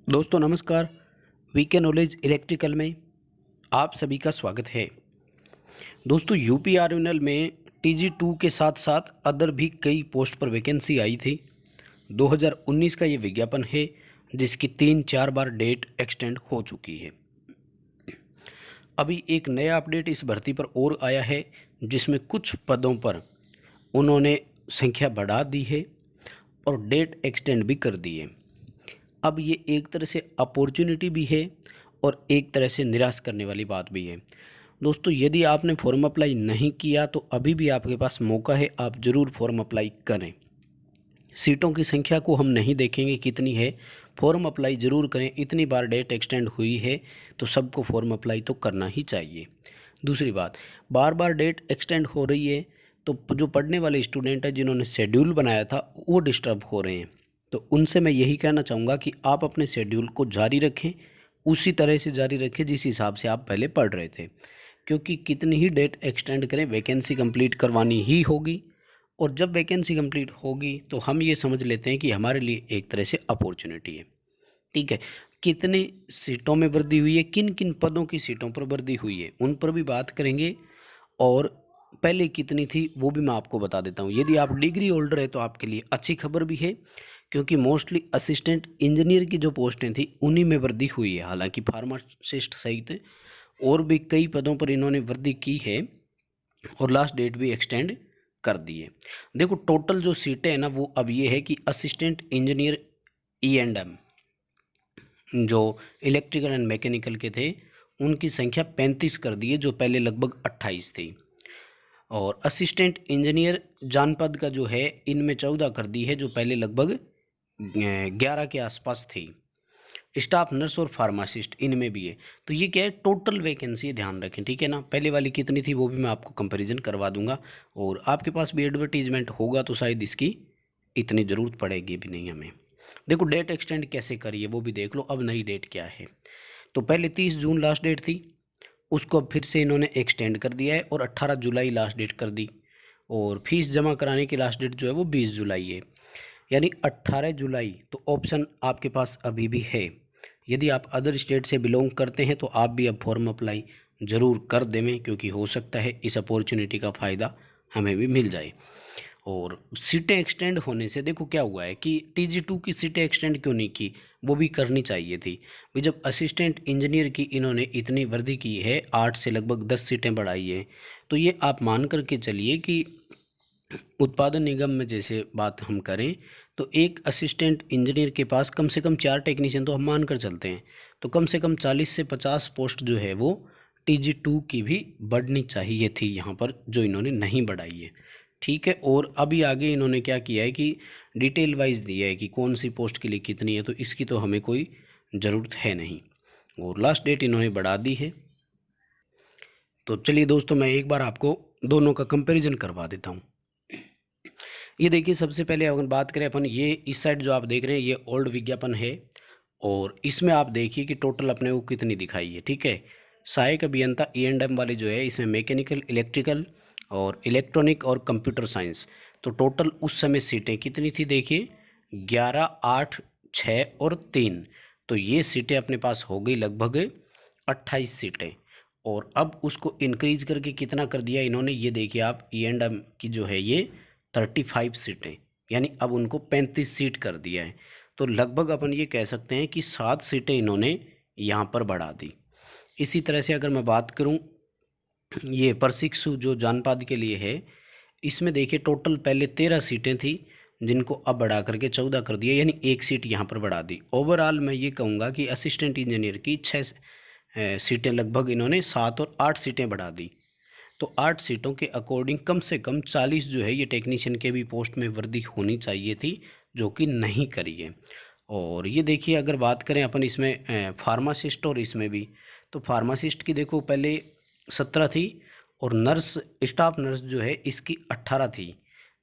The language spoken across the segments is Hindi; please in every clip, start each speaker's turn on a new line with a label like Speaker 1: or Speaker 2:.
Speaker 1: दोस्तों नमस्कार। वीके नॉलेज इलेक्ट्रिकल में आप सभी का स्वागत है। दोस्तों यूपीआरएनएल में टीजी 2 के साथ साथ अदर भी कई पोस्ट पर वैकेंसी आई थी। 2019 का ये विज्ञापन है जिसकी 3-4 बार डेट एक्सटेंड हो चुकी है। अभी एक नया अपडेट इस भर्ती पर और आया है जिसमें कुछ पदों पर उन्होंने संख्या बढ़ा दी है और डेट एक्सटेंड भी कर दी है। अब ये एक तरह से अपॉर्चुनिटी भी है और एक तरह से निराश करने वाली बात भी है। दोस्तों यदि आपने फॉर्म अप्लाई नहीं किया तो अभी भी आपके पास मौका है, आप ज़रूर फॉर्म अप्लाई करें। सीटों की संख्या को हम नहीं देखेंगे कितनी है, फॉर्म अप्लाई ज़रूर करें। इतनी बार डेट एक्सटेंड हुई है तो सबको फॉर्म अप्लाई तो करना ही चाहिए। दूसरी बात, बार बार डेट एक्सटेंड हो रही है तो जो पढ़ने वाले स्टूडेंट हैं जिन्होंने शेड्यूल बनाया था वो डिस्टर्ब हो रहे हैं। तो उनसे मैं यही कहना चाहूँगा कि आप अपने शेड्यूल को जारी रखें, उसी तरह से जारी रखें जिस हिसाब से आप पहले पढ़ रहे थे, क्योंकि कितनी ही डेट एक्सटेंड करें वैकेंसी कंप्लीट करवानी ही होगी। और जब वैकेंसी कंप्लीट होगी तो हम ये समझ लेते हैं कि हमारे लिए एक तरह से अपॉर्चुनिटी है। ठीक है, कितने सीटों में वृद्धि हुई है, किन किन पदों की सीटों पर वृद्धि हुई है, उन पर भी बात करेंगे। और पहले कितनी थी वो भी मैं आपको बता देता हूँ। यदि आप डिग्री होल्डर है तो आपके लिए अच्छी खबर भी है, क्योंकि मोस्टली असिस्टेंट इंजीनियर की जो पोस्टें थी उन्हीं में वृद्धि हुई है। हालांकि फार्मासिस्ट सहित और भी कई पदों पर इन्होंने वृद्धि की है और लास्ट डेट भी एक्सटेंड कर दी है। देखो टोटल जो सीटें हैं ना वो अब ये है कि असिस्टेंट इंजीनियर E&M जो इलेक्ट्रिकल एंड मैकेनिकल के थे उनकी संख्या 35 कर दी है, जो पहले लगभग 28 थी। और असिस्टेंट इंजीनियर जानपद का जो है इनमें 14 कर दी है, जो पहले लगभग 11 के आसपास थी। स्टाफ नर्स और फार्मासिस्ट इनमें भी है। तो ये क्या है, टोटल वैकेंसी, ध्यान रखें, ठीक है ना। पहले वाली कितनी थी वो भी मैं आपको कंपैरिजन करवा दूंगा, और आपके पास भी एडवर्टीजमेंट होगा तो शायद इसकी इतनी ज़रूरत पड़ेगी भी नहीं हमें। देखो डेट एक्सटेंड कैसे करिए वो भी देख लो। अब नई डेट क्या है, तो पहले 30 जून लास्ट डेट थी, उसको अब फिर से इन्होंने एक्सटेंड कर दिया है और 18 जुलाई लास्ट डेट कर दी। और फीस जमा कराने की लास्ट डेट जो है वो 20 जुलाई है, यानी 18 जुलाई। तो ऑप्शन आपके पास अभी भी है। यदि आप अदर स्टेट से बिलोंग करते हैं तो आप भी अब फॉर्म अप्लाई ज़रूर कर देवें, क्योंकि हो सकता है इस अपॉर्चुनिटी का फ़ायदा हमें भी मिल जाए। और सीटें एक्सटेंड होने से देखो क्या हुआ है कि टीजी 2 की सीटें एक्सटेंड क्यों नहीं की, वो भी करनी चाहिए थी। भी जब असिस्टेंट इंजीनियर की इन्होंने इतनी वृद्धि की है, 8 से लगभग 10 सीटें बढ़ाई है, तो ये आप मान करके चलिए कि उत्पादन निगम में जैसे बात हम करें तो एक असिस्टेंट इंजीनियर के पास कम से कम 4 टेक्नीशियन तो हम मान कर चलते हैं, तो कम से कम 40 से 50 पोस्ट जो है वो टीजी 2 की भी बढ़नी चाहिए थी यहाँ पर, जो इन्होंने नहीं बढ़ाई है। ठीक है, और अभी आगे इन्होंने क्या किया है कि डिटेल वाइज दिया है कि कौन सी पोस्ट के लिए कितनी है, तो इसकी तो हमें कोई ज़रूरत है नहीं, और लास्ट डेट इन्होंने बढ़ा दी है। तो चलिए दोस्तों मैं एक बार आपको दोनों का कंपैरिजन करवा देता हूँ। ये देखिए, सबसे पहले अगर बात करें अपन, ये इस साइड जो आप देख रहे हैं ये ओल्ड विज्ञापन है, और इसमें आप देखिए कि टोटल अपने को कितनी दिखाई है। ठीक है, सहायक अभियंता E&M वाले जो है इसमें मैकेनिकल, इलेक्ट्रिकल और इलेक्ट्रॉनिक और कंप्यूटर साइंस। तो टोटल उस समय सीटें कितनी थी देखिए, 11, 8, 6 और 3। तो ये सीटें अपने पास हो गई लगभग 28 सीटें। और अब उसको इंक्रीज करके कितना कर दिया इन्होंने, ये देखिए आप, E&M की जो है ये 35 सीटें, यानी अब उनको 35 सीट कर दिया है। तो लगभग अपन ये कह सकते हैं कि 7 सीटें इन्होंने यहाँ पर बढ़ा दी। इसी तरह से अगर मैं बात करूँ ये प्रशिक्षु जो जानपाद के लिए है, इसमें देखिए टोटल पहले 13 सीटें थी जिनको अब बढ़ा करके 14 कर दिया, यानी एक सीट यहाँ पर बढ़ा दी। ओवरऑल मैं ये कहूँगा कि असिस्टेंट इंजीनियर की 6 सीटें लगभग इन्होंने 7 और 8 सीटें बढ़ा दी। तो 8 सीटों के अकॉर्डिंग कम से कम 40 जो है ये टेक्नीशियन के भी पोस्ट में वृद्धि होनी चाहिए थी, जो कि नहीं करी है। और ये देखिए अगर बात करें अपन इसमें फार्मासिस्ट और इसमें भी, तो फार्मासिस्ट की देखो पहले 17 थी, और नर्स, स्टाफ नर्स जो है इसकी 18 थी,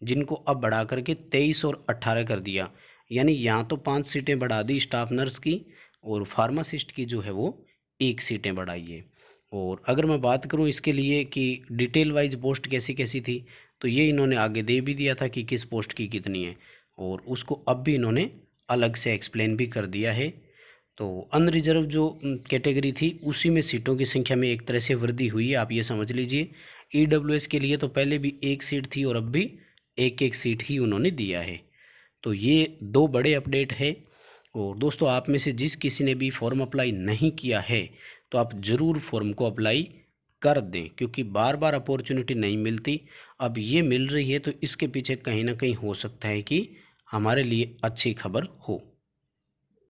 Speaker 1: जिनको अब बढ़ा करके 23 और 18 कर दिया। यानी यहाँ तो 5 सीटें बढ़ा दी स्टाफ नर्स की, और फार्मासिस्ट की जो है वो 1 सीटें बढ़ाई है। और अगर मैं बात करूं इसके लिए कि डिटेल वाइज पोस्ट कैसी कैसी थी, तो ये इन्होंने आगे दे भी दिया था कि किस पोस्ट की कितनी है, और उसको अब भी इन्होंने अलग से एक्सप्लेन भी कर दिया है। तो अनरिजर्व जो कैटेगरी थी उसी में सीटों की संख्या में एक तरह से वृद्धि हुई है, आप ये समझ लीजिए। ईडब्ल्यूएस के लिए तो पहले भी एक सीट थी और अब भी एक एक सीट ही उन्होंने दिया है। तो ये दो बड़े अपडेट है। और दोस्तों, आप में से जिस किसी ने भी फॉर्म अप्लाई नहीं किया है तो आप ज़रूर फॉर्म को अप्लाई कर दें, क्योंकि बार बार अपॉर्चुनिटी नहीं मिलती। अब ये मिल रही है तो इसके पीछे कहीं ना कहीं हो सकता है कि हमारे लिए अच्छी खबर हो।